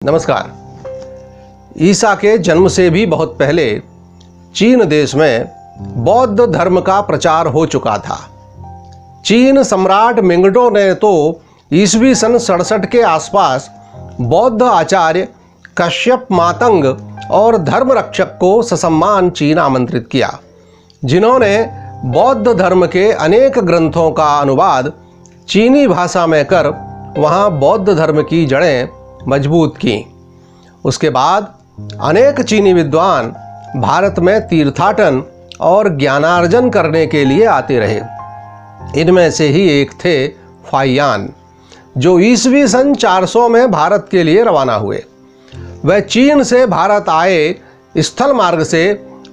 नमस्कार। ईसा के जन्म से भी बहुत पहले चीन देश में बौद्ध धर्म का प्रचार हो चुका था। चीन सम्राट मिंगडो ने तो ईस्वी सन 67 के आसपास बौद्ध आचार्य कश्यप मातंग और धर्म रक्षक को ससम्मान चीन आमंत्रित किया, जिन्होंने बौद्ध धर्म के अनेक ग्रंथों का अनुवाद चीनी भाषा में कर वहाँ बौद्ध धर्म की जड़ें मजबूत की। उसके बाद अनेक चीनी विद्वान भारत में तीर्थाटन और ज्ञानार्जन करने के लिए आते रहे। इनमें से ही एक थे फाहियान, जो ईस्वी सन 400 में भारत के लिए रवाना हुए। वह चीन से भारत आए स्थल मार्ग से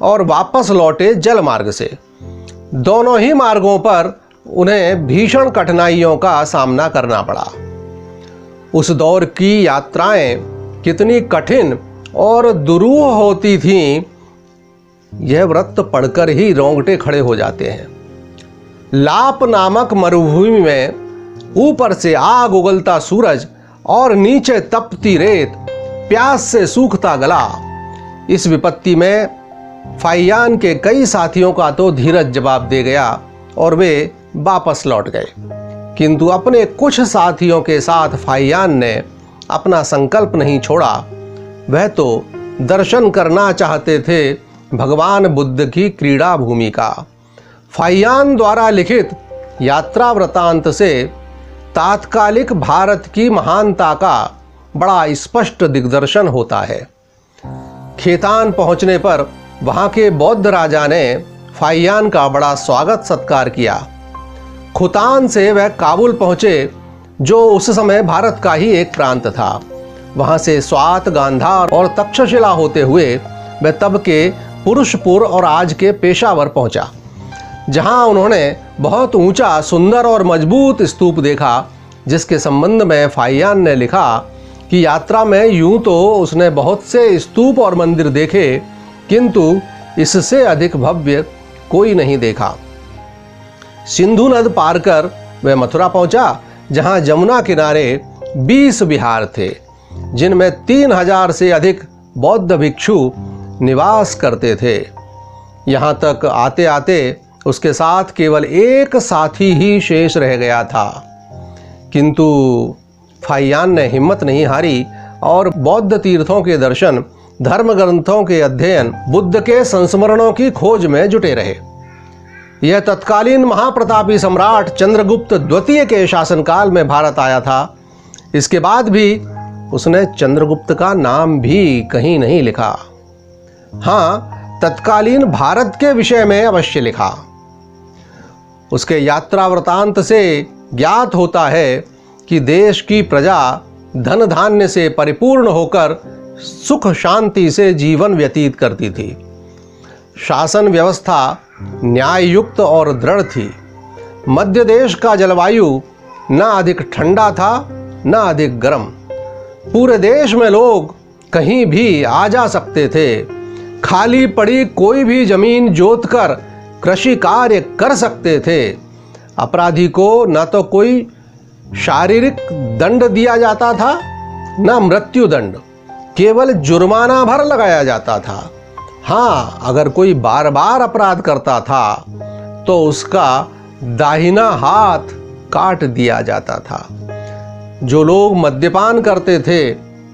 और वापस लौटे जल मार्ग से। दोनों ही मार्गों पर उन्हें भीषण कठिनाइयों का सामना करना पड़ा। उस दौर की यात्राएं कितनी कठिन और दुरूह होती थीं, यह व्रत पढ़कर ही रोंगटे खड़े हो जाते हैं। लाप नामक मरुभूमि में ऊपर से आग उगलता सूरज और नीचे तपती रेत, प्यास से सूखता गला। इस विपत्ति में फाहियान के कई साथियों का तो धीरज जवाब दे गया और वे वापस लौट गए, किंतु अपने कुछ साथियों के साथ फाहियान ने अपना संकल्प नहीं छोड़ा। वह तो दर्शन करना चाहते थे भगवान बुद्ध की क्रीड़ा भूमि का। फाहियान द्वारा लिखित यात्रा वृतांत से तात्कालिक भारत की महानता का बड़ा स्पष्ट दिग्दर्शन होता है। खेतान पहुंचने पर वहां के बौद्ध राजा ने फाहियान का बड़ा स्वागत सत्कार किया। खुतान से वह काबुल पहुंचे, जो उस समय भारत का ही एक प्रांत था। वहां से स्वात, गांधार और तक्षशिला होते हुए वह तब के पुरुषपुर और आज के पेशावर पहुंचा, जहां उन्होंने बहुत ऊंचा, सुंदर और मजबूत स्तूप देखा, जिसके संबंध में फाहियान ने लिखा कि यात्रा में यूं तो उसने बहुत से स्तूप और मंदिर देखे, किंतु इससे अधिक भव्य कोई नहीं देखा। सिंधु नद पार कर वह मथुरा पहुंचा, जहां जमुना किनारे 20 विहार थे, जिनमें 3000 से अधिक बौद्ध भिक्षु निवास करते थे। यहां तक आते आते उसके साथ केवल एक साथी ही शेष रह गया था, किंतु फाहियान ने हिम्मत नहीं हारी और बौद्ध तीर्थों के दर्शन, धर्म ग्रंथों के अध्ययन, बुद्ध के संस्मरणों की खोज में जुटे रहे। यह तत्कालीन महाप्रतापी सम्राट चंद्रगुप्त द्वितीय के शासनकाल में भारत आया था। इसके बाद भी उसने चंद्रगुप्त का नाम भी कहीं नहीं लिखा। हाँ, तत्कालीन भारत के विषय में अवश्य लिखा। उसके यात्रा वृतांत से ज्ञात होता है कि देश की प्रजा धन धान्य से परिपूर्ण होकर सुख शांति से जीवन व्यतीत करती थी। शासन व्यवस्था न्याययुक्त और दृढ़ थी। मध्य देश का जलवायु न अधिक ठंडा था न अधिक गर्म। पूरे देश में लोग कहीं भी आ जा सकते थे। खाली पड़ी कोई भी जमीन जोतकर कृषि कार्य कर सकते थे। अपराधी को न तो कोई शारीरिक दंड दिया जाता था न मृत्यु दंड, केवल जुर्माना भर लगाया जाता था। हाँ, अगर कोई बार बार अपराध करता था तो उसका दाहिना हाथ काट दिया जाता था। जो लोग मद्यपान करते थे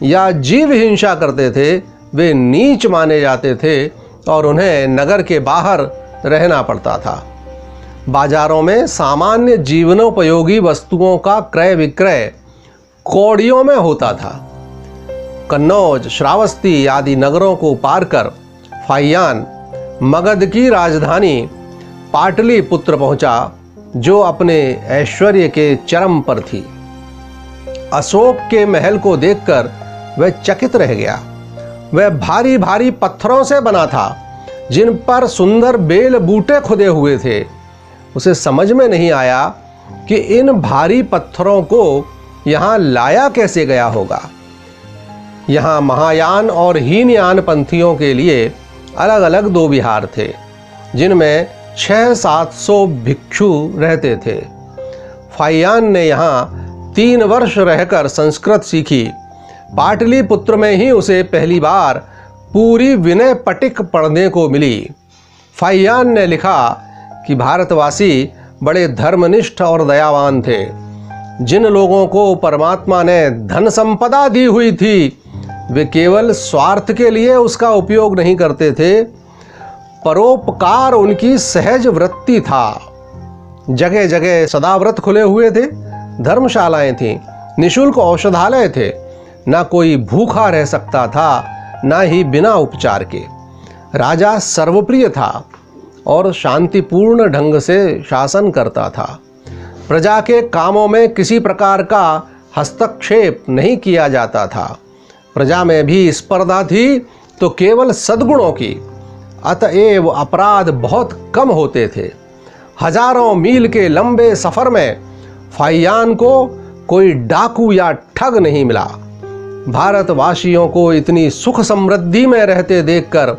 या जीव हिंसा करते थे, वे नीच माने जाते थे और उन्हें नगर के बाहर रहना पड़ता था। बाजारों में सामान्य जीवनोपयोगी वस्तुओं का क्रय विक्रय कौड़ियों में होता था। कन्नौज, श्रावस्ती आदि नगरों को पार कर फाहियान मगध की राजधानी पाटलिपुत्र पहुंचा, जो अपने ऐश्वर्य के चरम पर थी। अशोक के महल को देखकर वह चकित रह गया। वह भारी भारी पत्थरों से बना था, जिन पर सुंदर बेल बूटे खुदे हुए थे। उसे समझ में नहीं आया कि इन भारी पत्थरों को यहाँ लाया कैसे गया होगा। यहाँ महायान और हीनयान पंथियों के लिए अलग अलग 2 विहार थे, जिनमें 600-700 भिक्षु रहते थे। फाहियान ने यहाँ 3 वर्ष रहकर संस्कृत सीखी। पाटलिपुत्र में ही उसे पहली बार पूरी विनय पटिक पढ़ने को मिली। फाहियान ने लिखा कि भारतवासी बड़े धर्मनिष्ठ और दयावान थे। जिन लोगों को परमात्मा ने धन संपदा दी हुई थी, वे केवल स्वार्थ के लिए उसका उपयोग नहीं करते थे, परोपकार उनकी सहज वृत्ति था। जगह जगह सदाव्रत खुले हुए थे, धर्मशालाएं थीं, निशुल्क औषधालय थे। ना कोई भूखा रह सकता था, ना ही बिना उपचार के। राजा सर्वप्रिय था और शांतिपूर्ण ढंग से शासन करता था। प्रजा के कामों में किसी प्रकार का हस्तक्षेप नहीं किया जाता था। प्रजा में भी स्पर्धा थी तो केवल सद्गुणों की, अतएव अपराध बहुत कम होते थे। हजारों मील के लंबे सफर में फाहियान को कोई डाकू या ठग नहीं मिला। भारतवासियों को इतनी सुख समृद्धि में रहते देखकर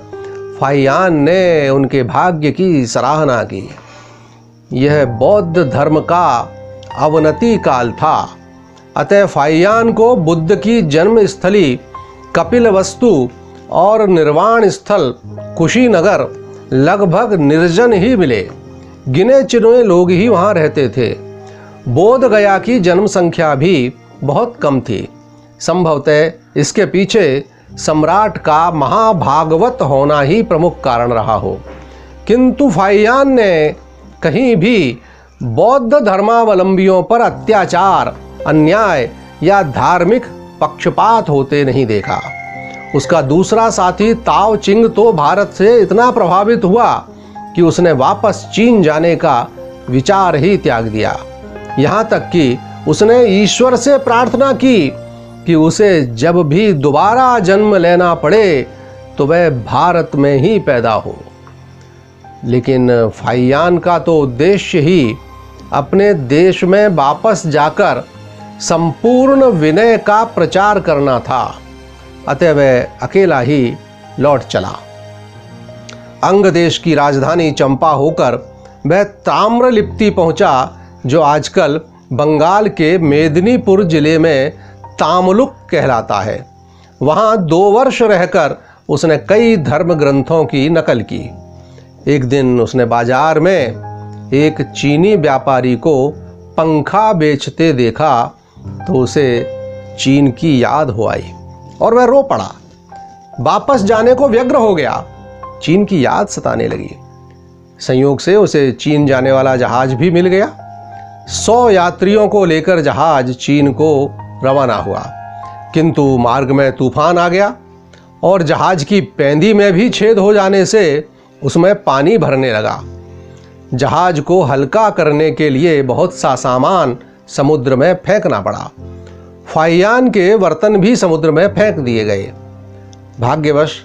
फाहियान ने उनके भाग्य की सराहना की। यह बौद्ध धर्म का अवनति काल था, अतः फाहियान को बुद्ध की जन्म स्थली कपिलवस्तु और निर्वाण स्थल कुशीनगर लगभग निर्जन ही मिले। गिने चुने लोग ही वहाँ रहते थे। बोध गया की जनसंख्या भी बहुत कम थी। संभवतः इसके पीछे सम्राट का महाभागवत होना ही प्रमुख कारण रहा हो। किंतु फाहियान ने कहीं भी बौद्ध धर्मावलंबियों पर अत्याचार, अन्याय या धार्मिक पक्षपात होते नहीं देखा। उसका दूसरा साथी ताओ चिंग तो भारत से इतना प्रभावित हुआ कि उसने वापस चीन जाने का विचार ही त्याग दिया। यहाँ तक कि उसने ईश्वर से प्रार्थना की कि उसे जब भी दोबारा जन्म लेना पड़े तो वह भारत में ही पैदा हो। लेकिन फाहियान का तो उद्देश्य ही अपने देश में वापस जाकर संपूर्ण विनय का प्रचार करना था, अतः वह अकेला ही लौट चला। अंग देश की राजधानी चंपा होकर वह ताम्रलिप्ति पहुंचा, जो आजकल बंगाल के मेदिनीपुर जिले में तामलुक कहलाता है। वहाँ 2 वर्ष रहकर उसने कई धर्म ग्रंथों की नकल की। एक दिन उसने बाजार में एक चीनी व्यापारी को पंखा बेचते देखा तो उसे चीन की याद हो आई और वह रो पड़ा। वापस जाने को व्यग्र हो गया। चीन की याद सताने लगी। संयोग से उसे चीन जाने वाला जहाज भी मिल गया। 100 यात्रियों को लेकर जहाज चीन को रवाना हुआ, किंतु मार्ग में तूफान आ गया और जहाज की पैंदी में भी छेद हो जाने से उसमें पानी भरने लगा। जहाज को हल्का करने के लिए बहुत सा सामान समुद्र में फेंकना पड़ा। फाहियान के बर्तन भी समुद्र में फेंक दिए गए। भाग्यवश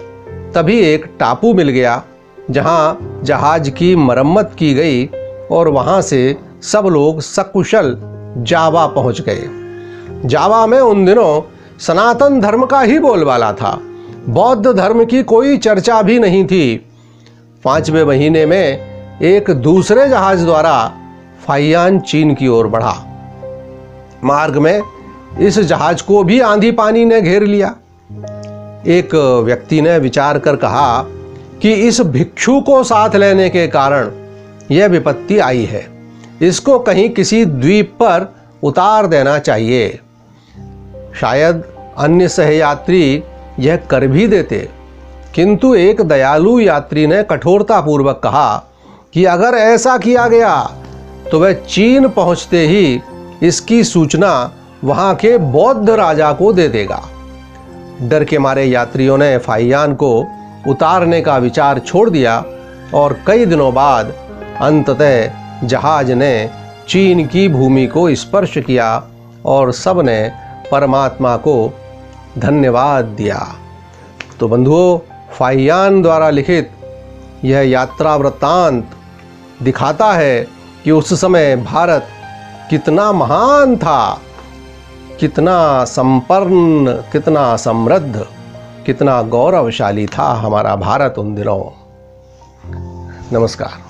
तभी एक टापू मिल गया जहां जहाज की मरम्मत की गई और वहां से सब लोग सकुशल जावा पहुंच गए। जावा में उन दिनों सनातन धर्म का ही बोलबाला था। बौद्ध धर्म की कोई चर्चा भी नहीं थी। 5वें महीने में एक दूसरे जहाज द्वारा फाहियान चीन की ओर बढ़ा। मार्ग में इस जहाज को भी आंधी पानी ने घेर लिया। एक व्यक्ति ने विचार कर कहा कि इस भिक्षु को साथ लेने के कारण यह विपत्ति आई है, इसको कहीं किसी द्वीप पर उतार देना चाहिए। शायद अन्य सहयात्री यह कर भी देते, किंतु एक दयालु यात्री ने कठोरतापूर्वक कहा कि अगर ऐसा किया गया तो वह चीन पहुंचते ही इसकी सूचना वहां के बौद्ध राजा को दे देगा। डर के मारे यात्रियों ने फाहियान को उतारने का विचार छोड़ दिया और कई दिनों बाद अंततः जहाज ने चीन की भूमि को स्पर्श किया और सबने परमात्मा को धन्यवाद दिया। तो बंधुओं, फाहियान द्वारा लिखित यह यात्रा वृत्तांत दिखाता है कि उस समय भारत कितना महान था, कितना संपन्न, कितना समृद्ध, कितना गौरवशाली था हमारा भारत उन दिनों। नमस्कार।